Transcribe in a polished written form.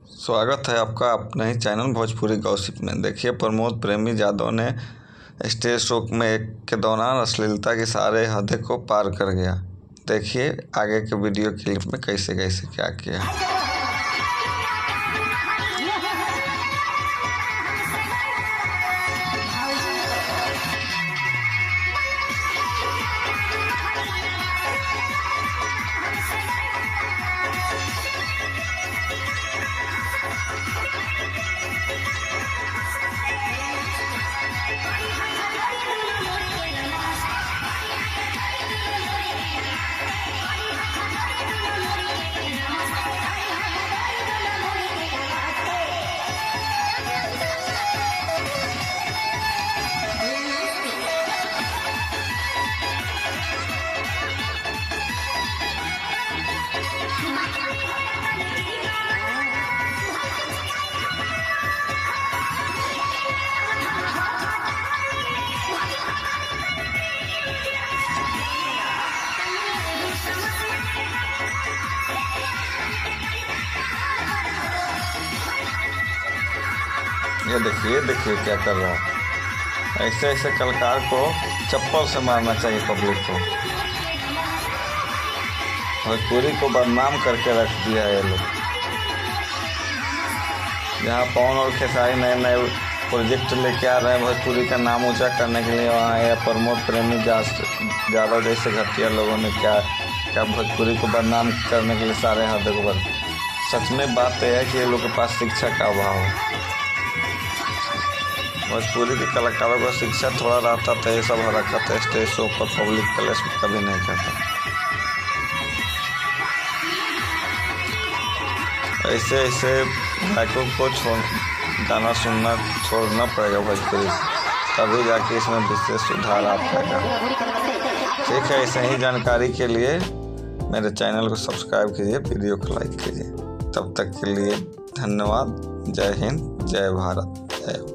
स्वागत है आपका अपने ही चैनल भोजपुरी गॉसिप में। देखिए, प्रमोद प्रेमी यादव ने स्टेज शो में के दौरान अश्लीलता की सारे हदें को पार कर गया। देखिए आगे के वीडियो क्लिप में कैसे कैसे क्या किया। ये देखिए क्या कर रहा है। ऐसे ऐसे कलाकार को चप्पल से मारना चाहिए पब्लिक को। भोजपुरी को बदनाम करके रख दिया है ये लोग। जहाँ पवन और खेसारी नए नए प्रोजेक्ट लेके आ रहे हैं भोजपुरी का नाम ऊंचा करने के लिए, वहाँ ये प्रमोद प्रेमी यादव जैसे घटिया लोगों ने क्या भोजपुरी को बदनाम करने के लिए सारे हद को सच में बात यह है कि ये लोग के पास शिक्षा का अभाव है। भोजपुरी के कलाकारों को शिक्षा थोड़ा रहता तो ये सब हरकत स्टेज शो पर पब्लिक प्लेस में कभी नहीं करता। ऐसे गायकों को गाना सुनना छोड़ना पड़ेगा भोजपुरी, तभी जाके इसमें विशेष सुधार आ पाएगा। ठीक है, ऐसे ही जानकारी के लिए मेरे चैनल को सब्सक्राइब कीजिए, वीडियो को लाइक कीजिए। तब तक के लिए धन्यवाद। जय हिंद, जय भारत, जय।